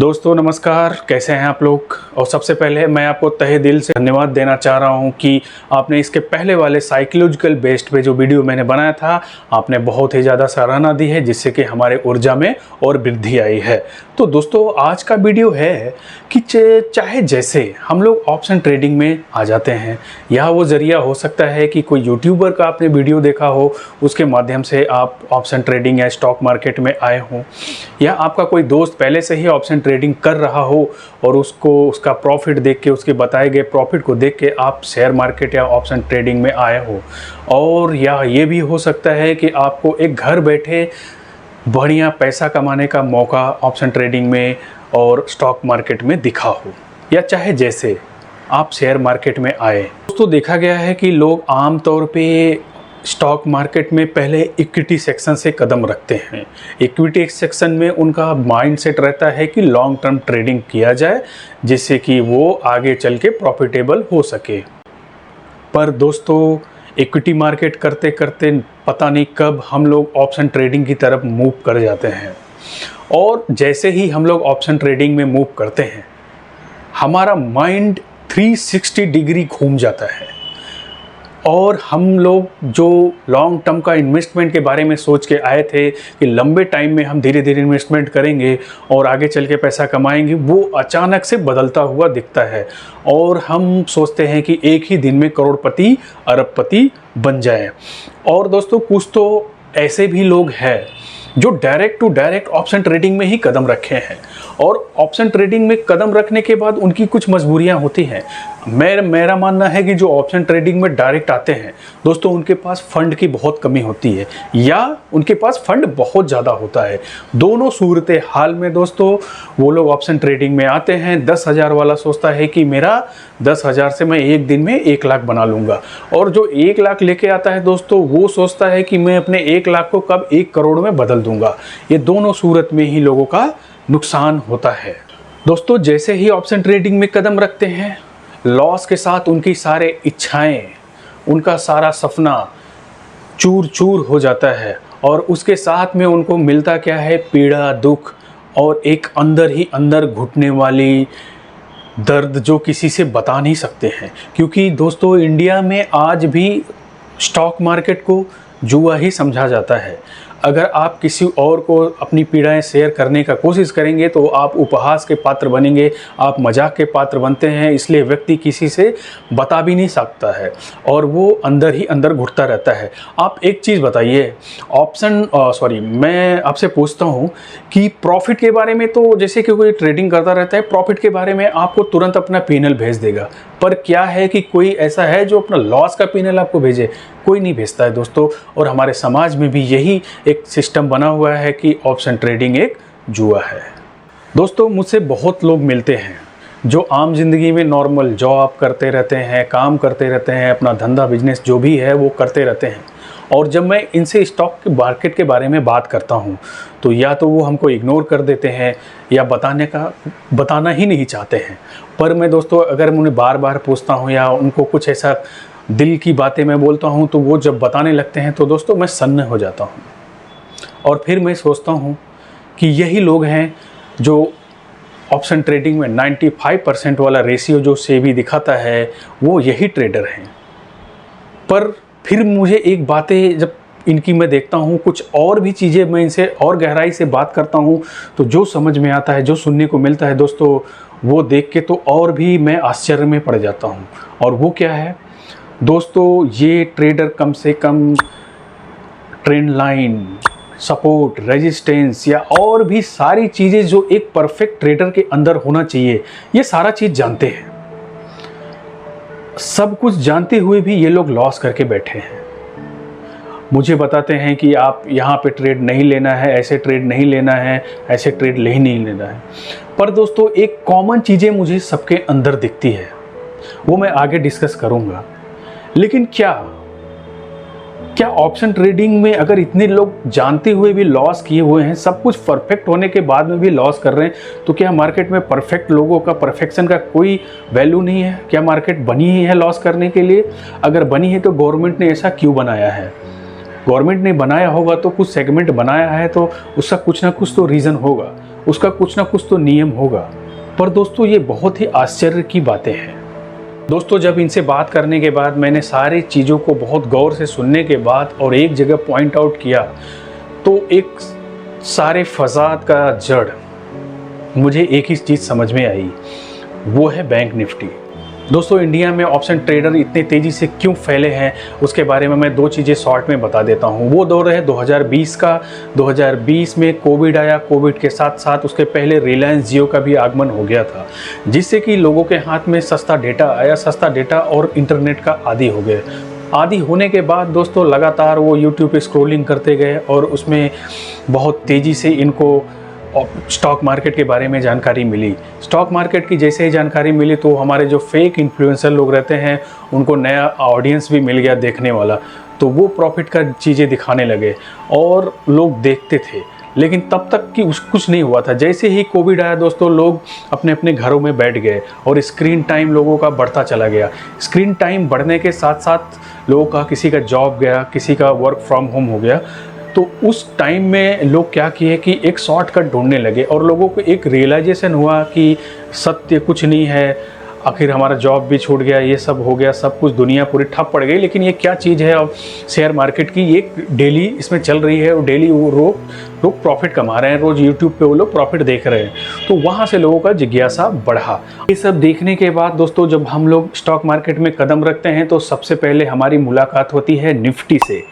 दोस्तों नमस्कार, कैसे हैं आप लोग। और सबसे पहले मैं आपको तहे दिल से धन्यवाद देना चाह रहा हूं कि आपने इसके पहले वाले साइकोलॉजिकल बेस्ड पे जो वीडियो मैंने बनाया था, आपने बहुत ही ज़्यादा सराहना दी है, जिससे कि हमारे ऊर्जा में और वृद्धि आई है। तो दोस्तों आज का वीडियो है कि चाहे जैसे हम लोग ऑप्शन ट्रेडिंग में आ जाते हैं, या वो ज़रिया हो सकता है कि कोई यूट्यूबर का आपने वीडियो देखा हो, उसके माध्यम से आप ऑप्शन ट्रेडिंग या स्टॉक मार्केट में आए हों, या आपका कोई दोस्त पहले से ही ऑप्शन ट्रेडिंग कर रहा हो और उसको उसका प्रॉफिट देख के, उसके बताए गए प्रॉफिट को देख के आप शेयर मार्केट या ऑप्शन ट्रेडिंग में आए हो। और या ये भी हो सकता है कि आपको एक घर बैठे बढ़िया पैसा कमाने का मौका ऑप्शन ट्रेडिंग में और स्टॉक मार्केट में दिखा हो, या चाहे जैसे आप शेयर मार्केट में आए। दोस्तों देखा गया है कि लोग आम तौर पे स्टॉक मार्केट में पहले इक्विटी सेक्शन से कदम रखते हैं। इक्विटी सेक्शन में उनका माइंडसेट रहता है कि लॉन्ग टर्म ट्रेडिंग किया जाए, जिससे कि वो आगे चल के प्रॉफिटेबल हो सके। पर दोस्तों इक्विटी मार्केट करते करते पता नहीं कब हम लोग ऑप्शन ट्रेडिंग की तरफ मूव कर जाते हैं, और जैसे ही हम लोग ऑप्शन ट्रेडिंग में मूव करते हैं, हमारा माइंड 360 डिग्री घूम जाता है, और हम लोग जो लॉन्ग टर्म का इन्वेस्टमेंट के बारे में सोच के आए थे कि लंबे टाइम में हम धीरे धीरे इन्वेस्टमेंट करेंगे और आगे चल के पैसा कमाएंगे, वो अचानक से बदलता हुआ दिखता है, और हम सोचते हैं कि एक ही दिन में करोड़पति अरबपति बन जाए। और दोस्तों कुछ तो ऐसे भी लोग हैं जो direct to direct option trading में ही कदम रखे हैं, और ऑप्शन ट्रेडिंग में कदम रखने के बाद उनकी कुछ मजबूरियां होती हैं। मेरा मानना है कि जो ऑप्शन ट्रेडिंग में डायरेक्ट आते हैं दोस्तों, उनके पास फंड की बहुत कमी होती है, या उनके पास फंड बहुत ज़्यादा होता है। दोनों सूरत हाल में दोस्तों वो लोग ऑप्शन ट्रेडिंग में आते हैं। 10,000 वाला सोचता है कि मेरा 10,000 से मैं एक दिन में 1 लाख बना लूँगा, और जो 1 लाख लेके आता है दोस्तों, वो सोचता है कि मैं अपने 1 लाख को कब 1 करोड़ में बदल दूंगा। ये दोनों सूरत में ही लोगों का नुकसान होता है। दोस्तों जैसे ही ऑप्शन ट्रेडिंग में कदम रखते हैं, लॉस के साथ उनकी सारे इच्छाएं, उनका सारा सपना चूर चूर हो जाता है, और उसके साथ में उनको मिलता क्या है? पीड़ा, दुख, और एक अंदर ही अंदर घुटने वाली दर्द जो किसी से बता नहीं सकते हैं। क्योंकि दोस्तों इंडिया में आज भी स्टॉक मार्केट को जुआ ही समझा जाता है। अगर आप किसी और को अपनी पीड़ाएं शेयर करने का कोशिश करेंगे तो आप उपहास के पात्र बनेंगे, आप मजाक के पात्र बनते हैं। इसलिए व्यक्ति किसी से बता भी नहीं सकता है, और वो अंदर ही अंदर घुटता रहता है। आप एक चीज़ बताइए, मैं आपसे पूछता हूँ कि प्रॉफिट के बारे में तो जैसे कि कोई ट्रेडिंग करता रहता है, प्रॉफिट के बारे में आपको तुरंत अपना P&L भेज देगा। पर क्या है कि कोई ऐसा है जो अपना लॉस का P&L आपको भेजे? कोई नहीं भेजता है दोस्तों। और हमारे समाज में भी यही एक सिस्टम बना हुआ है कि ऑप्शन ट्रेडिंग एक जुआ है। दोस्तों मुझसे बहुत लोग मिलते हैं जो आम जिंदगी में नॉर्मल जॉब करते रहते हैं, काम करते रहते हैं, अपना धंधा बिजनेस जो भी है वो करते रहते हैं। और जब मैं इनसे स्टॉक मार्केट के बारे में बात करता हूँ तो या तो वो हमको इग्नोर कर देते हैं, या बताना ही नहीं चाहते हैं। पर मैं दोस्तों अगर उन्हें बार बार पूछता हूँ, या उनको कुछ ऐसा दिल की बातें मैं बोलता हूँ, तो वो जब बताने लगते हैं तो दोस्तों मैं सन्न हो जाता हूँ। और फिर मैं सोचता हूँ कि यही लोग हैं जो ऑप्शन ट्रेडिंग में 95% वाला रेशियो जो सेबी दिखाता है, वो यही ट्रेडर हैं। पर फिर मुझे एक बातें जब इनकी मैं देखता हूँ, कुछ और भी चीज़ें मैं इनसे और गहराई से बात करता हूँ, तो जो समझ में आता है, जो सुनने को मिलता है दोस्तों, वो देख के तो और भी मैं आश्चर्य में पड़ जाता हूँ। और वो क्या है दोस्तों, ये ट्रेडर कम से कम ट्रेंड लाइन, सपोर्ट, रेजिस्टेंस, या और भी सारी चीज़ें जो एक परफेक्ट ट्रेडर के अंदर होना चाहिए, ये सारा चीज़ जानते हैं। सब कुछ जानते हुए भी ये लोग लॉस करके बैठे हैं। मुझे बताते हैं कि आप यहाँ पे ट्रेड नहीं लेना है, ऐसे ट्रेड नहीं लेना है, ऐसे ट्रेड नहीं लेना है। पर दोस्तों एक कॉमन चीज़ें मुझे सबके अंदर दिखती है, वो मैं आगे डिस्कस करूँगा। लेकिन क्या ऑप्शन ट्रेडिंग में अगर इतने लोग जानते हुए भी लॉस किए हुए हैं, सब कुछ परफेक्ट होने के बाद में भी लॉस कर रहे हैं, तो क्या मार्केट में परफेक्ट लोगों का, परफेक्शन का कोई वैल्यू नहीं है? क्या मार्केट बनी ही है लॉस करने के लिए? अगर बनी है तो गवर्नमेंट ने ऐसा क्यों बनाया है? गवर्नमेंट ने बनाया होगा तो कुछ सेगमेंट बनाया है, तो उसका कुछ ना कुछ तो रीज़न होगा। उसका कुछ ना कुछ तो नियम होगा। पर दोस्तों ये बहुत ही आश्चर्य की बातें हैं। दोस्तों जब इनसे बात करने के बाद मैंने सारी चीज़ों को बहुत गौर से सुनने के बाद और एक जगह पॉइंट आउट किया, तो एक सारे फसाद का जड़ मुझे एक ही चीज़ समझ में आई, वो है बैंक निफ्टी। दोस्तों इंडिया में ऑप्शन ट्रेडर इतने तेज़ी से क्यों फैले हैं उसके बारे में मैं दो चीज़ें शॉर्ट में बता देता हूँ। वो दौर है 2020 का। 2020 में कोविड आया, कोविड के साथ साथ उसके पहले रिलायंस जियो का भी आगमन हो गया था, जिससे कि लोगों के हाथ में सस्ता डेटा आया। सस्ता डेटा और इंटरनेट का आदी हो गए। आदी होने के बाद दोस्तों लगातार वो यूट्यूब पे स्क्रॉलिंग करते गए और उसमें बहुत तेज़ी से इनको स्टॉक मार्केट के बारे में जानकारी मिली। स्टॉक मार्केट की जैसे ही जानकारी मिली तो हमारे जो फेक इन्फ्लुएंसर लोग रहते हैं उनको नया ऑडियंस भी मिल गया देखने वाला, तो वो प्रॉफिट का चीज़ें दिखाने लगे और लोग देखते थे। लेकिन तब तक कि कुछ नहीं हुआ था। जैसे ही कोविड आया दोस्तों, लोग अपने अपने घरों में बैठ गए और स्क्रीन टाइम लोगों का बढ़ता चला गया। स्क्रीन टाइम बढ़ने के साथ साथ लोगों का किसी का जॉब गया, किसी का वर्क फ्रॉम होम हो गया। तो उस टाइम में लोग क्या किए कि एक शॉर्टकट ढूंढने लगे और लोगों को एक रियलाइजेशन हुआ कि सत्य कुछ नहीं है, आखिर हमारा जॉब भी छूट गया, ये सब हो गया, सब कुछ दुनिया पूरी ठप पड़ गई। लेकिन ये क्या चीज़ है, अब शेयर मार्केट की ये डेली इसमें चल रही है और डेली वो लोग प्रॉफिट कमा रहे हैं, रोज़ यूट्यूब पे वो लोग प्रॉफिट देख रहे हैं। तो वहाँ से लोगों का जिज्ञासा बढ़ा। ये सब देखने के बाद दोस्तों जब हम लोग स्टॉक मार्केट में कदम रखते हैं तो सबसे पहले हमारी मुलाकात होती है निफ्टी से।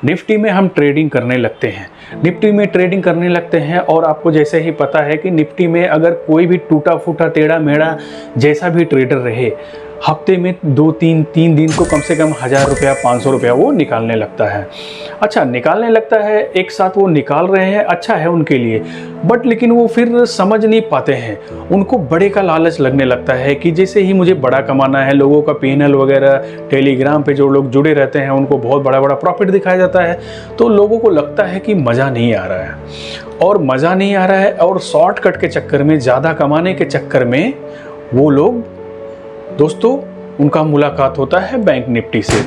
निफ्टी में हम ट्रेडिंग करने लगते हैं। निफ्टी में ट्रेडिंग करने लगते हैं और आपको जैसे ही पता है कि निफ्टी में अगर कोई भी टूटा फूटा टेढ़ा मेढ़ा जैसा भी ट्रेडर रहे, हफ्ते में 2-3 दिन को कम से कम 1000 रुपया 500 रुपया वो निकालने लगता है। अच्छा निकालने लगता है, एक साथ वो निकाल रहे हैं, अच्छा है उनके लिए, बट लेकिन वो फिर समझ नहीं पाते हैं। उनको बड़े का लालच लगने लगता है कि जैसे ही मुझे बड़ा कमाना है, लोगों का पैनल वगैरह टेलीग्राम पे जो लोग जुड़े रहते हैं उनको बहुत बड़ा बड़ा प्रॉफिट दिखाया जाता है। तो लोगों को लगता है कि मज़ा नहीं आ रहा है, और मज़ा नहीं आ रहा है और शॉर्टकट के चक्कर में, ज़्यादा कमाने के चक्कर में वो लोग दोस्तों उनका मुलाकात होता है बैंक निफ्टी से।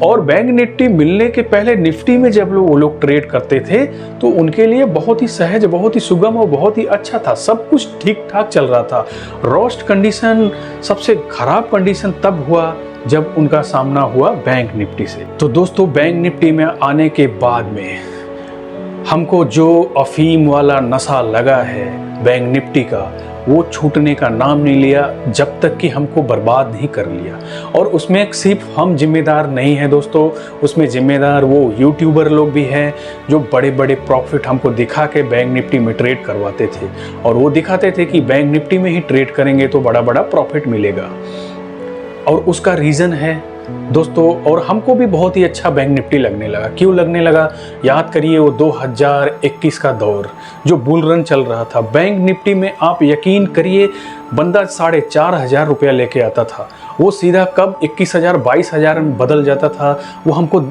और बैंक निफ्टी मिलने के पहले निफ्टी में जब वो लोग ट्रेड करते थे तो उनके लिए बहुत ही सहज, बहुत ही सुगम और बहुत ही अच्छा था। सब कुछ ठीक ठाक चल रहा था। रोस्ट कंडीशन, सबसे खराब कंडीशन तब हुआ जब उनका सामना हुआ बैंक निफ्टी से। तो दोस्तों बैंक निफ्टी में आने के बाद में हमको जो अफीम वाला नशा लगा है बैंक निफ्टी का, वो छूटने का नाम नहीं लिया जब तक कि हमको बर्बाद नहीं कर लिया। और उसमें सिर्फ हम जिम्मेदार नहीं हैं दोस्तों, उसमें जिम्मेदार वो यूट्यूबर लोग भी हैं जो बड़े बड़े प्रॉफिट हमको दिखा के बैंक निफ्टी में ट्रेड करवाते थे। और वो दिखाते थे कि बैंक निफ्टी में ही ट्रेड करेंगे तो बड़ा बड़ा प्रॉफिट मिलेगा। और उसका रीज़न है दोस्तों, और हमको भी बहुत ही अच्छा बैंक निफ्टी लगने लगा। क्यों लगने लगा? याद करिए वो 2021 का दौर जो बुल रन चल रहा था। बैंक निफ्टी में आप यकीन करिए बंदा 4500 रुपया लेके आता था, वो सीधा कब 21,000 22,000 में बदल जाता था। वो हमको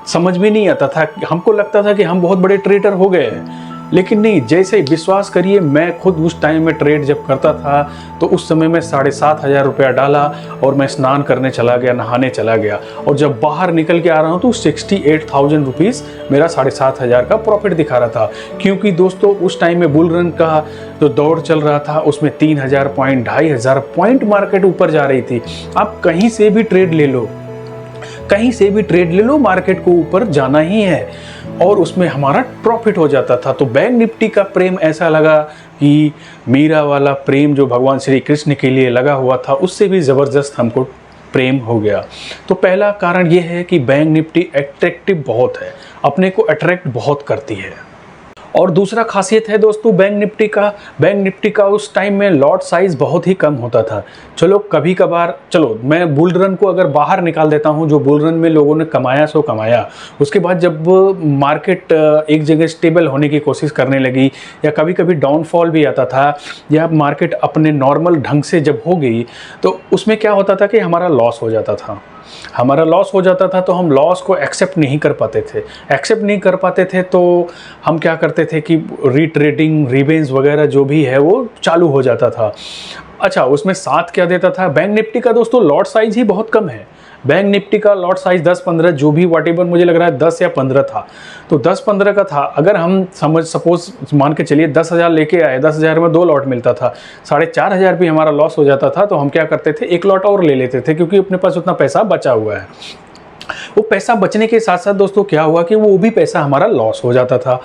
समझ में नहीं आता था। हमको लगता था कि हम बहुत बड़े ट्रेडर हो गए हैं, लेकिन नहीं। जैसे विश्वास करिए, मैं खुद उस टाइम में ट्रेड जब करता था तो उस समय में 7,500 रुपया डाला और मैं स्नान करने चला गया, नहाने चला गया, और जब बाहर निकल के आ रहा हूँ तो 68,000 रुपीज़ मेरा 7,500 का प्रॉफिट दिखा रहा था। क्योंकि दोस्तों उस टाइम में बुल रन का जो दौड़ चल रहा था उसमें 3,000 पॉइंट 2,500 पॉइंट मार्केट ऊपर जा रही थी। आप कहीं से भी ट्रेड ले लो, कहीं से भी ट्रेड ले लो, मार्केट को ऊपर जाना ही है और उसमें हमारा प्रॉफिट हो जाता था। तो बैंक निफ्टी का प्रेम ऐसा लगा कि मीरा वाला प्रेम जो भगवान श्री कृष्ण के लिए लगा हुआ था, उससे भी ज़बरदस्त हमको प्रेम हो गया। तो पहला कारण ये है कि बैंक निफ्टी अट्रैक्टिव बहुत है, अपने को अट्रैक्ट बहुत करती है। और दूसरा खासियत है दोस्तों बैंक निफ्टी का उस टाइम में लॉट साइज़ बहुत ही कम होता था। चलो कभी कभार, चलो मैं बुल रन को अगर बाहर निकाल देता हूँ, जो बुल रन में लोगों ने कमाया सो कमाया, उसके बाद जब मार्केट एक जगह स्टेबल होने की कोशिश करने लगी या कभी कभी डाउनफॉल भी आता था या मार्केट अपने नॉर्मल ढंग से जब हो गई, तो उसमें क्या होता था कि हमारा लॉस हो जाता था। तो हम लॉस को एक्सेप्ट नहीं कर पाते थे। तो हम क्या करते थे कि रीट्रेडिंग, रिवेंज वगैरह जो भी है वो चालू हो जाता था। अच्छा, उसमें साथ क्या देता था बैंक निफ्टी का दोस्तों, लॉट साइज ही बहुत कम है। बैंक निफ्टी का लॉट साइज 10-15 जो भी व्हाटएवर मुझे लग रहा है 10 या 15 था, तो 10-15 का था। अगर हम सपोज मान के चलिए 10,000 लेके आए, 10,000 में 2 लॉट मिलता था, 4,500 भी हमारा लॉस हो जाता था, तो हम क्या करते थे, एक लॉट और ले लेते थे, क्योंकि अपने पास उतना पैसा बचा हुआ है। वो पैसा बचने के साथ साथ दोस्तों क्या हुआ कि वो भी पैसा हमारा लॉस हो जाता था।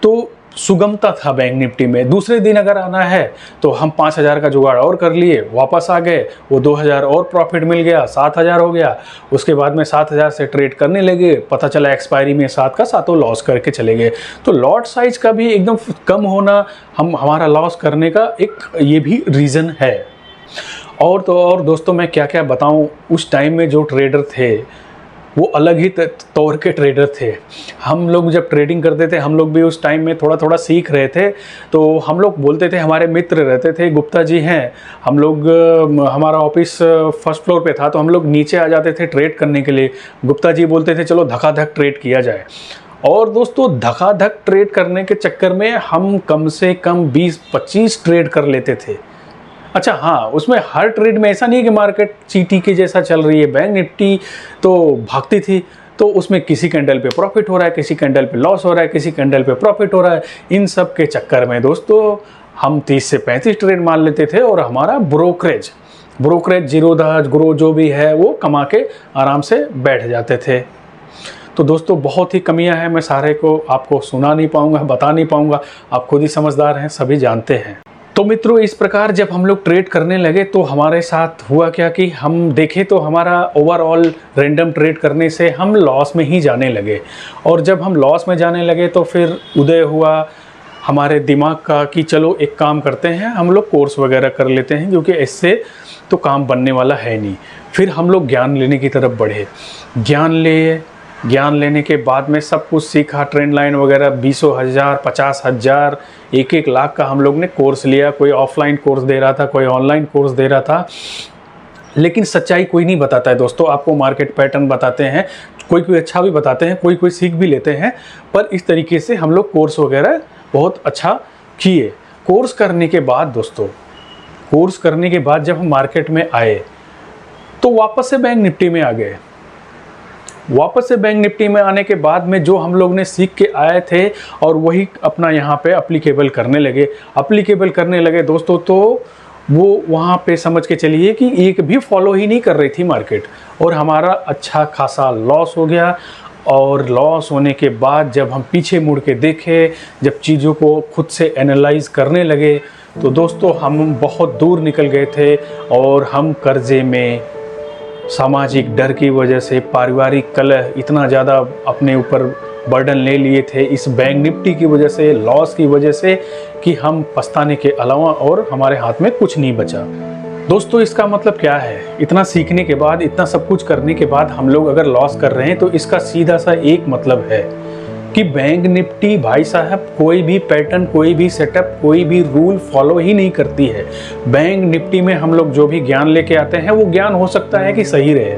तो सुगमता था बैंक निफ्टी में। दूसरे दिन अगर आना है तो हम 5,000 का जुगाड़ और कर लिए, वापस आ गए, वो 2,000 और प्रॉफिट मिल गया, 7,000 हो गया। उसके बाद में 7,000 से ट्रेड करने लगे, पता चला एक्सपायरी में 7 का 7 लॉस करके चले गए। तो लॉट साइज का भी एकदम कम होना हमारा लॉस करने का एक ये भी रीज़न है। और तो और दोस्तों मैं क्या क्या बताऊँ, उस टाइम में जो ट्रेडर थे वो अलग ही तौर के ट्रेडर थे। हम लोग जब ट्रेडिंग करते थे, हम लोग भी उस टाइम में थोड़ा थोड़ा सीख रहे थे, तो हम लोग बोलते थे, हमारे मित्र रहते थे, गुप्ता जी हैं, हम लोग हमारा ऑफिस फर्स्ट फ्लोर पे था, तो हम लोग नीचे आ जाते थे ट्रेड करने के लिए। गुप्ता जी बोलते थे चलो धकाधक ट्रेड किया जाए। और दोस्तों धकाधक ट्रेड करने के चक्कर में हम कम से कम 20-25 ट्रेड कर लेते थे। अच्छा हाँ, उसमें हर ट्रेड में ऐसा नहीं कि मार्केट चींटी के जैसा चल रही है। बैंक निफ्टी तो भागती थी, तो उसमें किसी कैंडल पे प्रॉफिट हो रहा है, किसी कैंडल पे लॉस हो रहा है, किसी कैंडल पे प्रॉफिट हो रहा है। इन सब के चक्कर में दोस्तों हम 30 से 35 ट्रेड मान लेते थे, और हमारा ब्रोकरेज जीरोधा ग्रो जो भी है वो कमा के आराम से बैठ जाते थे। तो दोस्तों बहुत ही कमियां हैं, मैं सारे को आपको सुना नहीं पाऊंगा, बता नहीं पाऊंगा, आप खुद ही समझदार हैं, सभी जानते हैं। तो मित्रों इस प्रकार जब हम लोग ट्रेड करने लगे तो हमारे साथ हुआ क्या कि हम देखें तो हमारा ओवरऑल रैंडम ट्रेड करने से हम लॉस में ही जाने लगे। और जब हम लॉस में जाने लगे तो फिर उदय हुआ हमारे दिमाग का कि चलो एक काम करते हैं, हम लोग कोर्स वगैरह कर लेते हैं, क्योंकि इससे तो काम बनने वाला है नहीं। फिर हम लोग ज्ञान लेने की तरफ बढ़े, ज्ञान लेने के बाद में सब कुछ सीखा, ट्रेंड लाइन वगैरह 20,000 50,000 1-1 लाख का हम लोग ने कोर्स लिया। कोई ऑफलाइन कोर्स दे रहा था, कोई ऑनलाइन कोर्स दे रहा था, लेकिन सच्चाई कोई नहीं बताता है दोस्तों। आपको मार्केट पैटर्न बताते हैं, कोई अच्छा भी बताते हैं, कोई सीख भी लेते हैं, पर इस तरीके से हम लोग कोर्स वगैरह बहुत अच्छा किए। कोर्स करने के बाद दोस्तों, कोर्स करने के बाद जब हम मार्केट में आए तो वापस से बैंक निफ्टी में आ गए। वापस से बैंक निफ्टी में आने के बाद में जो हम लोग ने सीख के आए थे और वही अपना यहाँ पे अप्लीकेबल करने लगे दोस्तों, तो वो वहाँ पे समझ के चलिए कि एक भी फॉलो ही नहीं कर रही थी मार्केट, और हमारा अच्छा खासा लॉस हो गया। और लॉस होने के बाद जब हम पीछे मुड़ के देखे, जब चीज़ों को खुद से एनालाइज करने लगे, तो दोस्तों हम बहुत दूर निकल गए थे, और हम कर्जे में, सामाजिक डर की वजह से, पारिवारिक कलह इतना ज़्यादा अपने ऊपर बर्डन ले लिए थे इस बैंक निफ्टी की वजह से, लॉस की वजह से, कि हम पछताने के अलावा और हमारे हाथ में कुछ नहीं बचा। दोस्तों इसका मतलब क्या है, इतना सीखने के बाद, इतना सब कुछ करने के बाद हम लोग अगर लॉस कर रहे हैं, तो इसका सीधा सा एक मतलब है कि बैंक निफ्टी भाई साहब कोई भी पैटर्न, कोई भी सेटअप, कोई भी रूल फॉलो ही नहीं करती है। बैंक निफ्टी में हम लोग जो भी ज्ञान लेके आते हैं, वो ज्ञान हो सकता है कि सही रहे।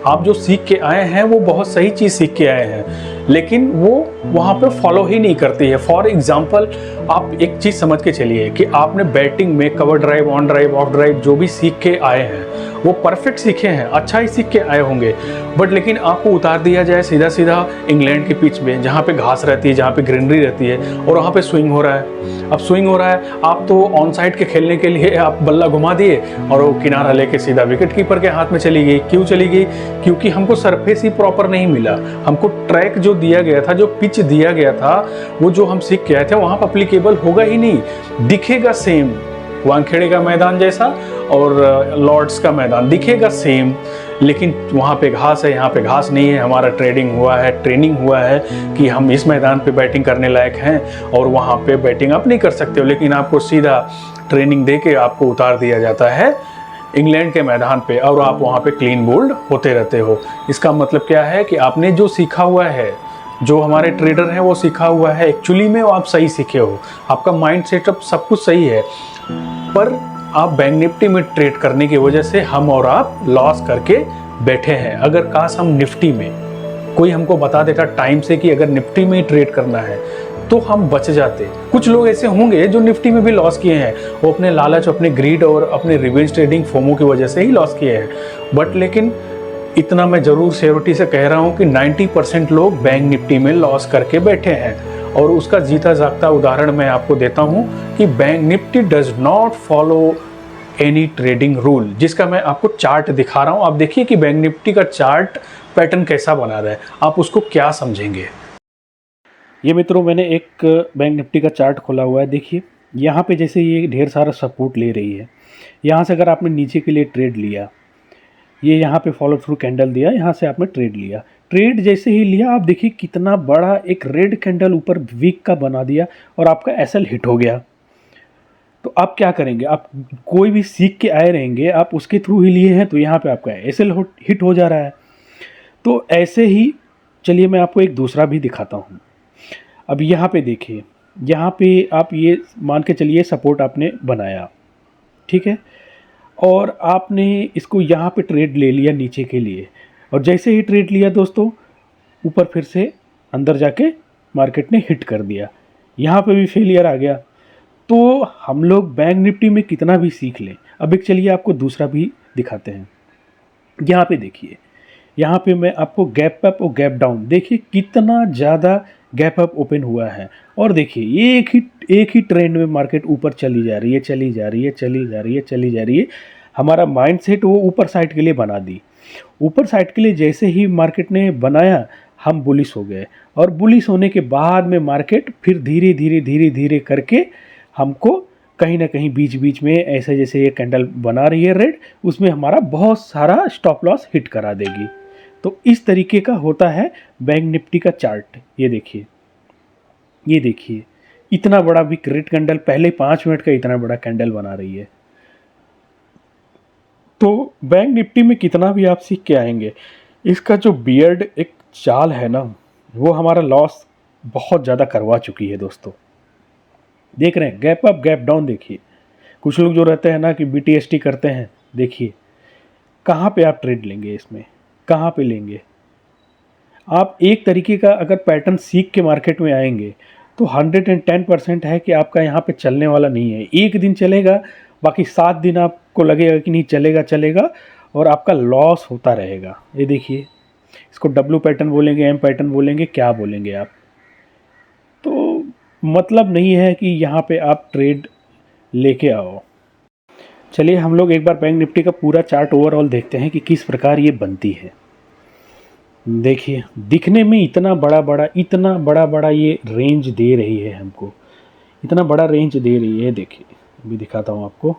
आप जो सीख के आए हैं वो बहुत सही चीज़ सीख के आए हैं, लेकिन वो वहाँ पे फॉलो ही नहीं करती है। फॉर एग्जांपल आप एक चीज़ समझ के चलिए कि आपने बैटिंग में cover drive, on drive, of drive जो भी सीख के आए हैं, वो परफेक्ट सीखे हैं, अच्छा ही सीख के आए होंगे, बट लेकिन आपको उतार दिया जाए सीधा सीधा इंग्लैंड की पिच में, जहाँ पे घास रहती है, जहाँ पे ग्रीनरी रहती है, और वहाँ पे स्विंग हो रहा है। अब स्विंग हो रहा है, आप तो ऑन साइड के खेलने के लिए आप बल्ला घुमा दिए और वो किनारा लेके सीधा विकेट कीपर के हाथ में चली गई। क्यों चली गई? क्योंकि हमको सरफेस ही प्रॉपर नहीं मिला। हमको ट्रैक जो दिया गया था, जो पिच दिया गया था, वो जो हम सीख के आए थे वहाँ पर अप्लीकेबल होगा ही नहीं। दिखेगा सेम, वानखेड़े का मैदान जैसा और लॉर्ड्स का मैदान दिखेगा सेम, लेकिन वहाँ पे घास है, यहाँ पे घास नहीं है। हमारा ट्रेनिंग हुआ है कि हम इस मैदान पे बैटिंग करने लायक हैं और वहाँ पे बैटिंग आप नहीं कर सकते हो, लेकिन आपको सीधा ट्रेनिंग दे के आपको उतार दिया जाता है इंग्लैंड के मैदान पे, और आप वहाँ पे क्लीन बोल्ड होते रहते हो। इसका मतलब क्या है कि आपने जो सीखा हुआ है, जो हमारे ट्रेडर हैं वो सीखा हुआ है, एक्चुअली में वो आप सही सीखे हो, आपका माइंड सेटअप सब कुछ सही है, पर आप बैंक निफ्टी में ट्रेड करने की वजह से हम और आप लॉस करके बैठे हैं। अगर काश हम निफ्टी में, कोई हमको बता देता टाइम से कि अगर निफ्टी में ही ट्रेड करना है, तो हम बच जाते। कुछ लोग ऐसे होंगे जो निफ्टी में भी लॉस किए हैं, वो अपने लालच, अपने ग्रीड और अपने रिवेंज ट्रेडिंग फोमो की वजह से ही लॉस किए हैं, बट लेकिन इतना मैं ज़रूर श्योरिटी से कह रहा हूँ कि 90% लोग बैंक निफ्टी में लॉस करके बैठे हैं। और उसका जीता जागता उदाहरण मैं आपको देता हूँ कि bank Nifty does not follow any trading rule, जिसका मैं आपको चार्ट दिखा रहा हूँ। आप देखिए कि बैंक निफ्टी का चार्ट पैटर्न कैसा बना रहा है, आप उसको क्या समझेंगे। ये मित्रों मैंने एक बैंक निफ्टी का चार्ट खोला हुआ है। देखिए यहाँ पे जैसे ये ढेर सारा सपोर्ट ले रही है, यहाँ से अगर आपने नीचे के लिए ट्रेड लिया, ये यहाँ पे फॉलो थ्रू कैंडल दिया, यहाँ से आपने ट्रेड लिया, ट्रेड जैसे ही लिया आप देखिए कितना बड़ा एक रेड कैंडल ऊपर वीक का बना दिया और आपका एसएल हिट हो गया। तो आप क्या करेंगे, आप कोई भी सीख के आए रहेंगे, आप उसके थ्रू ही लिए हैं, तो यहाँ पे आपका एसएल हिट हो जा रहा है। तो ऐसे ही चलिए मैं आपको एक दूसरा भी दिखाता हूँ। अब यहाँ पे देखिए, यहाँ पे आप ये मान के चलिए सपोर्ट आपने बनाया, ठीक है, और आपने इसको यहाँ पे ट्रेड ले लिया नीचे के लिए, और जैसे ही ट्रेड लिया दोस्तों ऊपर फिर से अंदर जाके मार्केट ने हिट कर दिया, यहाँ पे भी फेलियर आ गया। तो हम लोग बैंक निफ्टी में कितना भी सीख लें। अब एक चलिए आपको दूसरा भी दिखाते हैं। यहाँ पे देखिए, यहाँ पे मैं आपको गैप अप और गैप डाउन, देखिए कितना ज़्यादा गैप अप ओपन हुआ है, और देखिए एक ही ट्रेंड में मार्केट ऊपर चली जा रही है, चली जा रही है, चली जा रही है, चली जा रही है। हमारा माइंड सेट वो ऊपर साइड के लिए बना दी। ऊपर साइड के लिए जैसे ही मार्केट ने बनाया हम बुलिश हो गए, और बुलिश होने के बाद में मार्केट फिर धीरे धीरे धीरे धीरे करके हमको कहीं ना कहीं बीच बीच में ऐसे जैसे ये कैंडल बना रही है रेड, उसमें हमारा बहुत सारा स्टॉप लॉस हिट करा देगी। तो इस तरीके का होता है बैंक निफ्टी का चार्ट। ये देखिए इतना बड़ा भी रेड कैंडल, पहले 5 मिनट का इतना बड़ा कैंडल बना रही है। तो बैंक निफ्टी में कितना भी आप सीख के आएंगे, इसका जो बियर्ड एक चाल है ना, वो हमारा लॉस बहुत ज़्यादा करवा चुकी है दोस्तों। देख रहे हैं गैप अप गैप डाउन, देखिए कुछ लोग जो रहते हैं ना कि बीटीएसटी करते हैं, देखिए कहाँ पे आप ट्रेड लेंगे, इसमें कहाँ पे लेंगे आप। एक तरीके का अगर पैटर्न सीख के मार्केट में आएंगे तो 110% है कि आपका यहाँ पे चलने वाला नहीं है। एक दिन चलेगा, बाकी 7 दिन आपको लगेगा कि नहीं चलेगा चलेगा, और आपका लॉस होता रहेगा। ये देखिए, इसको डब्ल्यू पैटर्न बोलेंगे, एम पैटर्न बोलेंगे, क्या बोलेंगे आप, तो मतलब नहीं है कि यहाँ पे आप ट्रेड लेके आओ। चलिए हम लोग एक बार बैंक निफ्टी का पूरा चार्ट ओवरऑल देखते हैं कि किस प्रकार ये बनती है। देखिए दिखने में इतना बड़ा ये रेंज दे रही है हमको, इतना बड़ा रेंज दे रही है। देखिए अभी दिखाता हूँ आपको,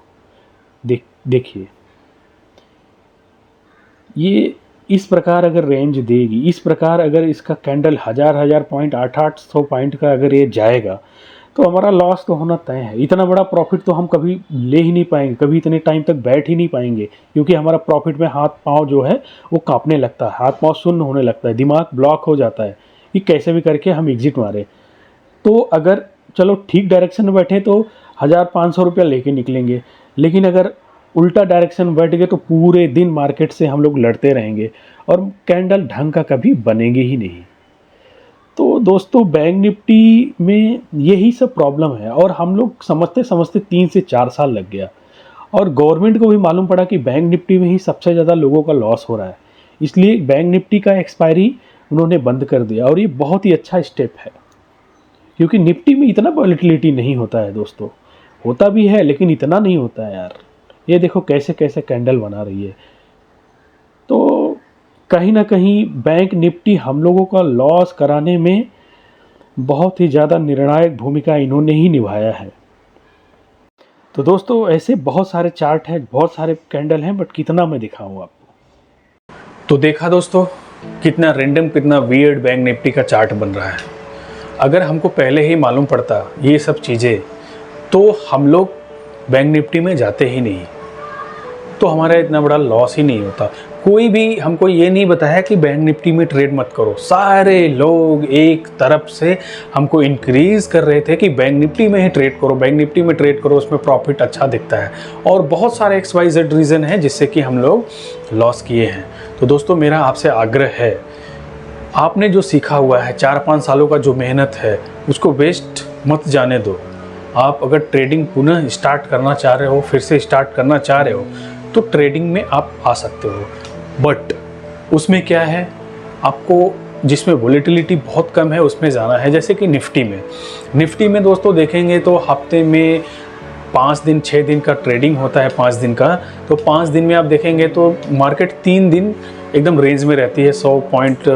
देखिए ये इस प्रकार अगर रेंज देगी, इस प्रकार अगर इसका कैंडल 1000 पॉइंट 800 पॉइंट का अगर ये जाएगा तो हमारा लॉस तो होना तय है। इतना बड़ा प्रॉफिट तो हम कभी ले ही नहीं पाएंगे, कभी इतने टाइम तक बैठ ही नहीं पाएंगे, क्योंकि हमारा प्रॉफिट में हाथ पांव जो है वो कांपने लगता है, हाथ पांव शून्य होने लगता है, दिमाग ब्लॉक हो जाता है कि कैसे भी करके हम एग्जिट मारे। तो अगर चलो ठीक डायरेक्शन में बैठे तो 1500 रुपया लेके निकलेंगे, लेकिन अगर उल्टा डायरेक्शन बैठ गए तो पूरे दिन मार्केट से हम लोग लड़ते रहेंगे और कैंडल ढंग का कभी बनेंगे ही नहीं। तो दोस्तों बैंक निफ्टी में यही सब प्रॉब्लम है, और हम लोग समझते समझते 3 से 4 साल लग गया, और गवर्नमेंट को भी मालूम पड़ा कि बैंक निफ्टी में ही सबसे ज़्यादा लोगों का लॉस हो रहा है, इसलिए बैंक निफ्टी का एक्सपायरी उन्होंने बंद कर दिया। और ये बहुत ही अच्छा स्टेप है, क्योंकि निफ्टी में इतना वॉलेटिलिटी नहीं होता है दोस्तों, होता भी है लेकिन इतना नहीं होता है यार। ये देखो कैसे कैसे कैंडल बना रही है। तो कहीं ना कहीं बैंक निफ्टी हम लोगों का लॉस कराने में बहुत ही ज़्यादा निर्णायक भूमिका इन्होंने ही निभाया है। तो दोस्तों ऐसे बहुत सारे चार्ट हैं, बहुत सारे कैंडल हैं, बट कितना मैं दिखाऊं आपको। तो देखा दोस्तों कितना रैंडम, कितना वियर्ड बैंक निफ्टी का चार्ट बन रहा है। अगर हमको पहले ही मालूम पड़ता ये सब चीज़ें तो हम लोग बैंक निफ्टी में जाते ही नहीं, तो हमारा इतना बड़ा लॉस ही नहीं होता। कोई भी हमको ये नहीं बताया कि बैंक निफ्टी में ट्रेड मत करो, सारे लोग एक तरफ से हमको इंक्रीज कर रहे थे कि बैंक निफ्टी में ही ट्रेड करो, बैंक निफ्टी में ट्रेड करो, उसमें प्रॉफिट अच्छा दिखता है। और बहुत सारे XYZ रीज़न है जिससे कि हम लोग लॉस किए हैं। तो दोस्तों मेरा आपसे आग्रह है, आपने जो सीखा हुआ है 4-5 सालों का जो मेहनत है उसको वेस्ट मत जाने दो। आप अगर ट्रेडिंग पुनः स्टार्ट करना चाह रहे हो, फिर से स्टार्ट करना चाह रहे हो, तो ट्रेडिंग में आप आ सकते हो, बट उसमें क्या है, आपको जिसमें वोलेटिलिटी बहुत कम है उसमें जाना है। जैसे कि निफ्टी में दोस्तों देखेंगे तो हफ्ते में 5 दिन 6 दिन का ट्रेडिंग होता है, 5 दिन का। तो 5 दिन में आप देखेंगे तो मार्केट 3 दिन एकदम रेंज में रहती है, 100 पॉइंट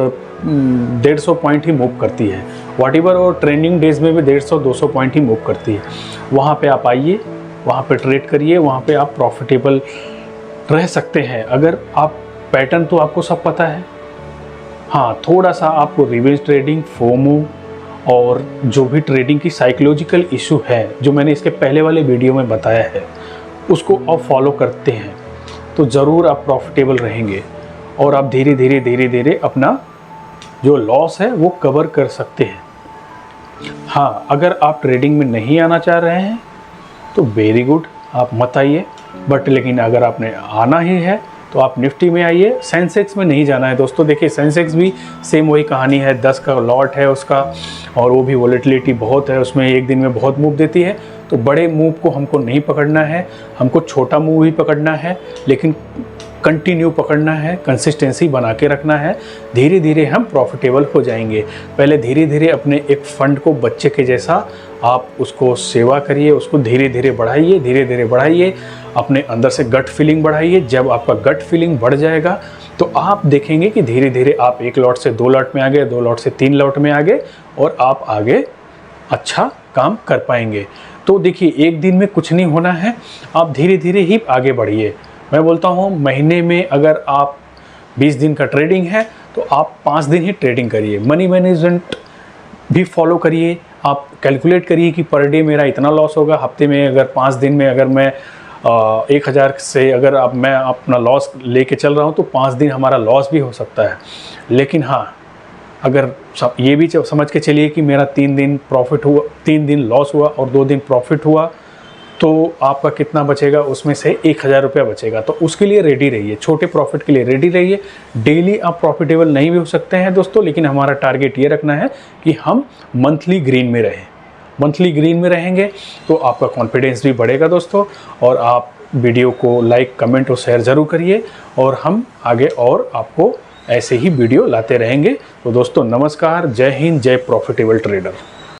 150 पॉइंट ही मूव करती है वॉट एवर, और ट्रेंडिंग डेज में भी 150-200 पॉइंट ही मूव करती है। वहाँ पे आप आइए, वहाँ पे ट्रेड करिए, वहाँ पे आप प्रॉफिटेबल रह सकते हैं। अगर आप पैटर्न तो आपको सब पता है, हाँ थोड़ा सा आपको रिवेंज ट्रेडिंग, फोमो और जो भी ट्रेडिंग की साइकोलॉजिकल इशू है जो मैंने इसके पहले वाले वीडियो में बताया है उसको आप फॉलो करते हैं तो ज़रूर आप प्रॉफिटेबल रहेंगे और आप धीरे धीरे अपना जो लॉस है वो कवर कर सकते हैं। हाँ, अगर आप ट्रेडिंग में नहीं आना चाह रहे हैं तो वेरी गुड, आप मत आइए, बट लेकिन अगर आपने आना ही है तो आप निफ्टी में आइए। सेंसेक्स में नहीं जाना है दोस्तों। देखिए सेंसेक्स भी सेम वही कहानी है, 10 का लॉट है उसका और वो भी वोलेटिलिटी बहुत है, उसमें एक दिन में बहुत मूव देती है। तो बड़े मूव को हमको नहीं पकड़ना है, हमको छोटा मूव ही पकड़ना है, लेकिन कंटिन्यू पकड़ना है, कंसिस्टेंसी बना के रखना है। धीरे धीरे हम प्रॉफिटेबल हो जाएंगे। पहले धीरे धीरे अपने एक फंड को बच्चे के जैसा आप उसको सेवा करिए, उसको धीरे धीरे बढ़ाइए, अपने अंदर से गट फीलिंग बढ़ाइए। जब आपका गट फीलिंग बढ़ जाएगा तो आप देखेंगे कि धीरे धीरे आप 1 लॉट से 2 लॉट में आ गए, 2 लॉट से 3 लॉट में आ गए और आप आगे अच्छा काम कर पाएंगे। तो देखिए एक दिन में कुछ नहीं होना है, आप धीरे धीरे ही आगे बढ़िए। मैं बोलता हूँ महीने में अगर आप 20 दिन का ट्रेडिंग है तो आप 5 दिन ही ट्रेडिंग करिए। मनी मैनेजमेंट भी फॉलो करिए, आप कैलकुलेट करिए कि पर डे मेरा इतना लॉस होगा। हफ्ते में अगर 5 दिन में अगर मैं 1000 से अगर मैं अपना लॉस लेके चल रहा हूँ तो 5 दिन हमारा लॉस भी हो सकता है। लेकिन हाँ, अगर ये भी समझ के चलिए कि मेरा 3 दिन प्रॉफिट हुआ, 3 दिन लॉस हुआ और 2 दिन प्रॉफिट हुआ, तो आपका कितना बचेगा, उसमें से 1000 रुपया बचेगा। तो उसके लिए रेडी रहिए, छोटे प्रॉफिट के लिए रेडी रहिए। डेली आप प्रॉफिटेबल नहीं भी हो सकते हैं दोस्तों, लेकिन हमारा टारगेट ये रखना है कि हम मंथली ग्रीन में रहें। मंथली ग्रीन में रहेंगे तो आपका कॉन्फिडेंस भी बढ़ेगा दोस्तों। और आप वीडियो को लाइक, कमेंट और शेयर ज़रूर करिए और हम आगे और आपको ऐसे ही वीडियो लाते रहेंगे। तो दोस्तों नमस्कार, जय हिंद, जय प्रॉफिटेबल ट्रेडर।